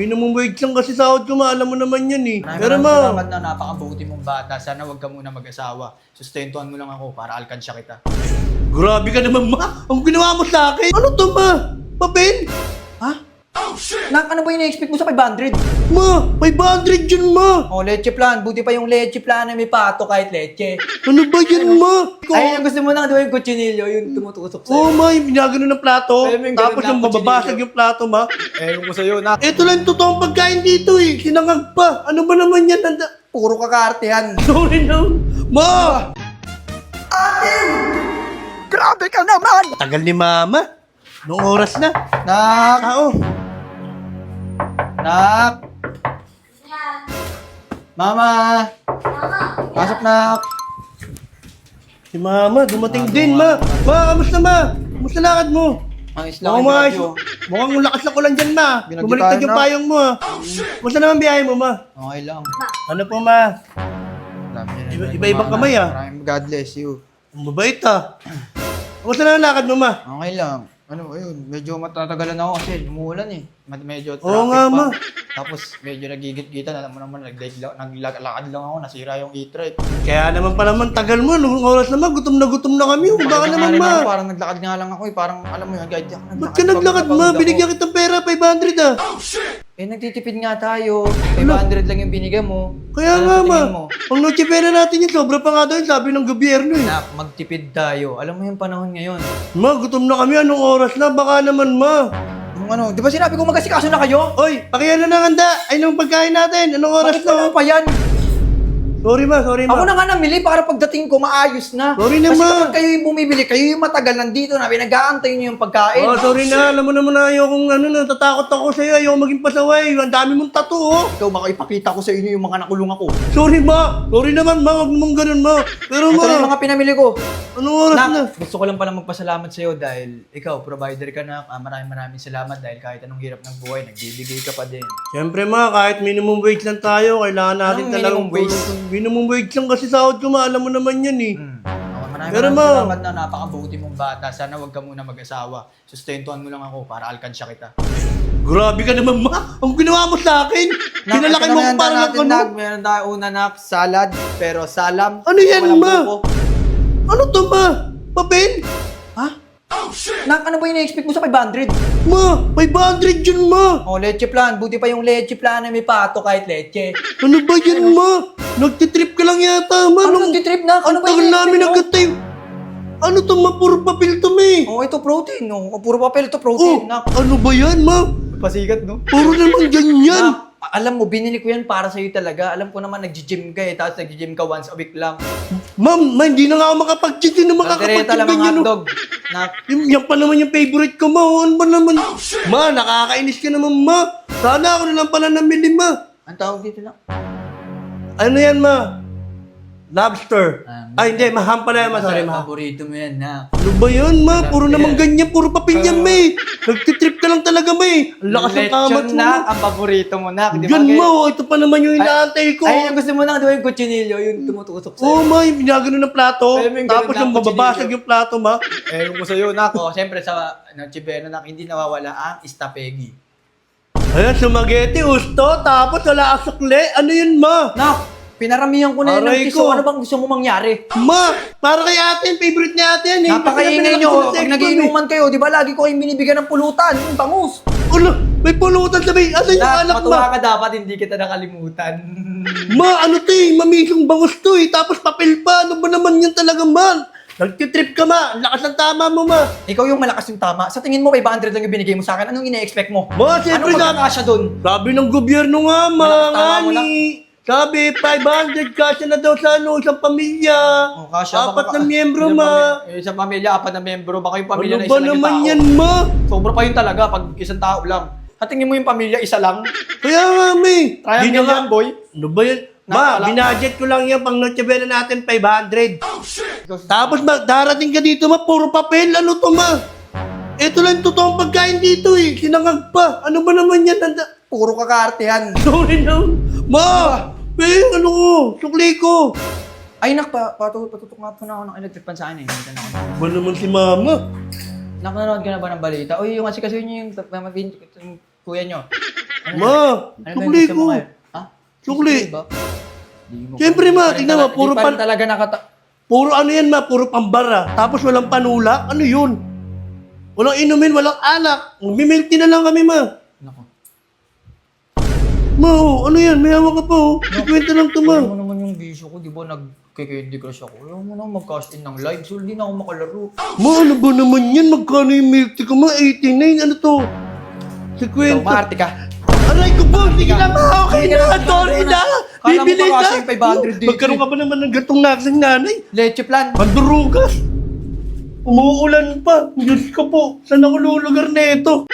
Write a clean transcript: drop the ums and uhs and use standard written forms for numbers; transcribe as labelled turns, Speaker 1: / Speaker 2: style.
Speaker 1: Minimum wage lang kasi sahod ko, ma. Alam mo naman yan eh. Pero
Speaker 2: Maraming
Speaker 1: ma,
Speaker 2: salamat na napakabuti mong bata. Sana wag ka muna mag-asawa. Sustentuhan mo lang ako para alkansya kita.
Speaker 1: grabe ka naman, ma. Ang ginawa mo sa akin. Ano to, ma? Papel?
Speaker 2: Ha? Nak, ano ba yung na-expect mo sa 500?
Speaker 1: Ma, 500 yun, ma.
Speaker 2: Oh, leche plan. Buti pa yung leche plan na may pato kahit leche.
Speaker 1: Ano ba yan, ma?
Speaker 2: Ay, yung gusto mo lang, di ba yung kutsinilyo, yung tumutusok sa'yo?
Speaker 1: Oo, ma. Yung ginagano ng plato.
Speaker 2: Ay, may ganun
Speaker 1: Tapos
Speaker 2: na
Speaker 1: yung
Speaker 2: ako,
Speaker 1: mababasag
Speaker 2: chinillo.
Speaker 1: yung plato, ma.
Speaker 2: Ewan ko sa'yo, Nak.
Speaker 1: Ito lang totoong pagkain dito eh. Sinangag pa. Ano ba naman yan?
Speaker 2: Puro kakartehan.
Speaker 1: Sorry na. Ma!
Speaker 2: Grabe ka naman!
Speaker 1: Tagal ni mama. Noong oras na.
Speaker 2: Nak!
Speaker 1: Tao.
Speaker 2: Nak! Mama! Pasok, Nak!
Speaker 1: Si mama, dumating din, ma. Ma, kamusta, ma? Kamusta lakad mo?
Speaker 2: Ang isla
Speaker 1: Mukhang maayos. Mukhang lakas na ko lang dyan, ma.
Speaker 2: Binagkitaan
Speaker 1: Bumaliktad yung
Speaker 2: na.
Speaker 1: payong mo, ha. Kamusta naman biyahe mo, ma?
Speaker 2: Okay lang.
Speaker 1: Ano po, ma? Iba-ibang kamay, ah.
Speaker 2: Maraming God bless you.
Speaker 1: Ang mabait, ha. Kamusta naman lakad mo, ma?
Speaker 2: Okay lang. Ano, ayun, medyo matatagalan ako kasi umuulan eh. Medyo traffic
Speaker 1: Oo nga,
Speaker 2: pa.
Speaker 1: ma.
Speaker 2: Tapos medyo nagigit-gitan, alam mo naman, naglakad lang ako, nasira yung e-trike.
Speaker 1: Kaya naman pala man, tagal mo. Nung oras naman, gutom na kami. Baka naman, ma.
Speaker 2: Parang naglakad nga lang ako eh, parang alam mo yun, guide ako.
Speaker 1: Ba't ka naglakad, ma? Binigyan kitang pera, 500, ah.
Speaker 2: Eh, nagtitipid nga tayo. 500 lang yung binigay mo.
Speaker 1: Kaya
Speaker 2: Ano
Speaker 1: nga,
Speaker 2: sa
Speaker 1: ma.
Speaker 2: tingin mo?
Speaker 1: Ang noche pera natin yun, sobra pa nga daw yun, sabi ng gobyerno, eh.
Speaker 2: Nak, magtipid tayo. Alam mo yung panahon ngayon.
Speaker 1: Ma, gutom na kami. Anong oras na? Baka naman, ma.
Speaker 2: Yung ano, di ba sinabi ko magasikaso na kayo?
Speaker 1: Oy, pakiala ng handa. Ay, nung pagkain natin. Anong oras
Speaker 2: Bakit wala
Speaker 1: na?
Speaker 2: pa yan?
Speaker 1: Sorry, ma. Sorry, ma.
Speaker 2: Ako na nga namili para pagdating ko maayos na.
Speaker 1: Sorry na,
Speaker 2: Kasi
Speaker 1: ma.
Speaker 2: kapag kayo yung bumibili, kayo yung matagal nandito na pinag-aantay niyo yung pagkain.
Speaker 1: Oh, sorry na. Alam mo naman na ayokong natatakot ako sa'yo. Ayoko maging pasaway. Ang dami mong tattoo, oh.
Speaker 2: Ikaw baka ipakita ko sa inyo yung mga nakulong ako.
Speaker 1: Sorry, ma. Sorry naman, ma. Huwag mong ganun, ma. Pero,
Speaker 2: Ito na yung
Speaker 1: ma.
Speaker 2: mga pinamili ko.
Speaker 1: Anong oras na?
Speaker 2: Nak, gusto ko lang pala magpasalamat sa iyo dahil ikaw, provider ka na. Maraming salamat dahil kahit anong hirap ng buhay, nagbibigay ka pa din.
Speaker 1: Siyempre, ma. Kahit minimum wage lang tayo, kailangan natin
Speaker 2: Anong
Speaker 1: talagang
Speaker 2: minimum wage?
Speaker 1: tulong. Minimum wage lang kasi sahod ko, ma. Alam mo naman yan, eh.
Speaker 2: Maraming
Speaker 1: Pero, ma.
Speaker 2: salamat na napakabuti mong bata. Sana wag ka muna mag-asawa. Sustentuhan mo lang ako para alkansya kita.
Speaker 1: Grabe ka naman, ma. Ang ginawa mo sa akin. Pinalaki mo ko para lang ano.
Speaker 2: Meron tayo una na salad, pero salam.
Speaker 1: Ano yan,
Speaker 2: walang
Speaker 1: ma?
Speaker 2: buko.
Speaker 1: Ano to, ma? Papel?
Speaker 2: Ha? Nak, ano ba yung na-expect mo sa 500?
Speaker 1: Ma, 500 yun, ma.
Speaker 2: Oh, leche plan. Buti pa yung leche plan na may pato kahit leche.
Speaker 1: Ano ba yan, ma? Nagtitrip ka lang yata, ma.
Speaker 2: Ano nagtitrip na? Ano
Speaker 1: Ang
Speaker 2: ba yung
Speaker 1: tagal namin
Speaker 2: na-expect mo?
Speaker 1: nagkatay. Ano to, ma? Puro papel to, ma.
Speaker 2: Oh, ito protein, no? Puro papel, ito
Speaker 1: Oh,
Speaker 2: protein. Nak,
Speaker 1: ano ba yan, ma?
Speaker 2: pasikat, no?
Speaker 1: Puro naman ganyan.
Speaker 2: Nak, alam mo, binili ko yan para sa'yo talaga. Alam ko naman, nag-gym ka eh. Tapos nag-gym ka once a week lang.
Speaker 1: Ma'am, ma, hindi na nga ako makapag-cheat. Hindi na
Speaker 2: Kaldereta lang ang
Speaker 1: ganyan. oh.
Speaker 2: hotdog. Nak,
Speaker 1: Yan pa naman yung favorite ko, ma. Oh, ano ba naman? Ma, nakakainis ka naman, ma. Sana ako na lang pala namili, ma.
Speaker 2: ang tawag dito na.
Speaker 1: Ano yan, ma? Lobster.
Speaker 2: Ah,
Speaker 1: Ay, hindi. Maham pala yan, ma. Sorry, ma.
Speaker 2: Paborito mo yan, Nak.
Speaker 1: Ano ba yan, ma? Puro
Speaker 2: Sarap
Speaker 1: naman
Speaker 2: yan.
Speaker 1: ganyan. Puro papel yan, ma. Nagtitrip ka lang talaga, ma. Ang lakas ng kamat mo.
Speaker 2: Nak, ang paborito mo, Nak. Di ba?
Speaker 1: Yan, ma. Oh, ito pa naman yung inaantay ko.
Speaker 2: Ay, yung gusto mo na, di ba yung kutsinilyo, yung tumutusok sa'yo?
Speaker 1: Oo, ma. Yung ginagano ng plato.
Speaker 2: Ay, may ganun
Speaker 1: Tapos
Speaker 2: na
Speaker 1: yung
Speaker 2: ako,
Speaker 1: mababasag
Speaker 2: chinillo.
Speaker 1: yung plato, ma.
Speaker 2: Eh, ko sa'yo, Nak. Oh, siyempre, sa Chibena, Nak, hindi nawawala ang istapegi.
Speaker 1: Ayan, sumageti, usto. Tapos wala asukle. Ano yun, ma?
Speaker 2: Nak, pinaramihan ko na yun ng
Speaker 1: Aray
Speaker 2: piso.
Speaker 1: ko.
Speaker 2: Ano bang gusto mo mangyari?
Speaker 1: Ma, para kay ate, favorite niya ate yan. Eh.
Speaker 2: Napakaingay
Speaker 1: Kasi
Speaker 2: nyo.
Speaker 1: pinalaki ko sa
Speaker 2: Pag
Speaker 1: sex
Speaker 2: nagiinuman kayo, di ba lagi ko kayong binibigyan ng pulutan? Yung bangus.
Speaker 1: bomb, eh. Ano? May pulutan sa may. Asan yung
Speaker 2: Nak,
Speaker 1: alak,
Speaker 2: matuwa
Speaker 1: ma?
Speaker 2: ka dapat, hindi kita nakalimutan.
Speaker 1: Ma, ano to eh? Mamisong bangus to eh. Tapos papel pa. Ano ba naman yan talaga, ma? Nagtitrip ka, ma. Ang lakas ng tama mo, ma.
Speaker 2: Ikaw yung malakas yung tama. Sa tingin mo, 500 lang yung binigay mo sa akin. Anong ine-expect mo?
Speaker 1: Ma, siyempre
Speaker 2: Anong magkakasya dun?
Speaker 1: Sabi ng gobyerno nga, ma.
Speaker 2: Malakas tama mo
Speaker 1: Ngani. Sabi, 500 kasya na daw sa ano, isang pamilya.
Speaker 2: Oh, kasya,
Speaker 1: Apat
Speaker 2: baka-
Speaker 1: na miyembro,
Speaker 2: isang
Speaker 1: ma.
Speaker 2: Isang pamilya, apat na miyembro. Baka yung pamilya
Speaker 1: Ano
Speaker 2: na
Speaker 1: ba
Speaker 2: isa lang yung
Speaker 1: naman
Speaker 2: tao.
Speaker 1: yan, ma?
Speaker 2: Sobra pa yun talaga pag isang tao lang. At tingin mo yung pamilya, isa lang.
Speaker 1: Kaya nga, may.
Speaker 2: Triangle yan, boy.
Speaker 1: Ano ba yan? Ma,
Speaker 2: Nakakala-
Speaker 1: binadget ko lang yan pang Noche Buena natin, 500. Tapos darating ka dito, ma, puro papel. Ano to, ma? Ito lang totoong pagkain dito eh. Sinangag pa. Ano ba naman yan?
Speaker 2: Puro kakartehan.
Speaker 1: Sorry na. Ma! Ano ko? Sukli ko.
Speaker 2: Ay, nak, patutok nga po na ako ng electric pan sa akin eh. Hinta na ako.
Speaker 1: Ba naman si mama?
Speaker 2: Nak, nanonood ka na ba ng balita? Uy, yung kasi nyo yung kuya nyo.
Speaker 1: Ma,
Speaker 2: Ano ba yung
Speaker 1: sukli
Speaker 2: gusto mo
Speaker 1: ko.
Speaker 2: ngayon? Ha?
Speaker 1: Sukli.
Speaker 2: ba? Di mo
Speaker 1: Siyempre,
Speaker 2: pa-
Speaker 1: ma,
Speaker 2: di pa rin
Speaker 1: tingnan mo,
Speaker 2: tala-
Speaker 1: puro
Speaker 2: di pa rin
Speaker 1: pan-
Speaker 2: talaga
Speaker 1: Puro ano yan, ma, puro pambara. Tapos walang panula. Ano yun? Walang inumin, walang alak. Magmimilk tea na lang kami, ma.
Speaker 2: Nako.
Speaker 1: Ma, ano yan? May hawak ka pa, oh. Ikwento lang to, ma.
Speaker 2: Alam mo naman yung bisyo ko, di ba nag-candy crush ako? Alam mo naman mag-cash in ng live, so hindi na ako makalaro.
Speaker 1: Ma, ano ba naman yan? Magkano yung milk tea ko, ma? 89, ano to?
Speaker 2: So,
Speaker 1: 50.
Speaker 2: maarte ka.
Speaker 1: Aray ko po, sige na, ma. Okay
Speaker 2: Sige
Speaker 1: na,
Speaker 2: na,
Speaker 1: sorry na.
Speaker 2: Kala mo
Speaker 1: Bibili
Speaker 2: pa kasi
Speaker 1: na.
Speaker 2: yung 500 dito.
Speaker 1: Magkaroon ka ba naman ng gatong nasing nanay?
Speaker 2: Leche plan.
Speaker 1: Mandurugas. Umuulan pa. Diyos ko po, saan ako lulugar na ito?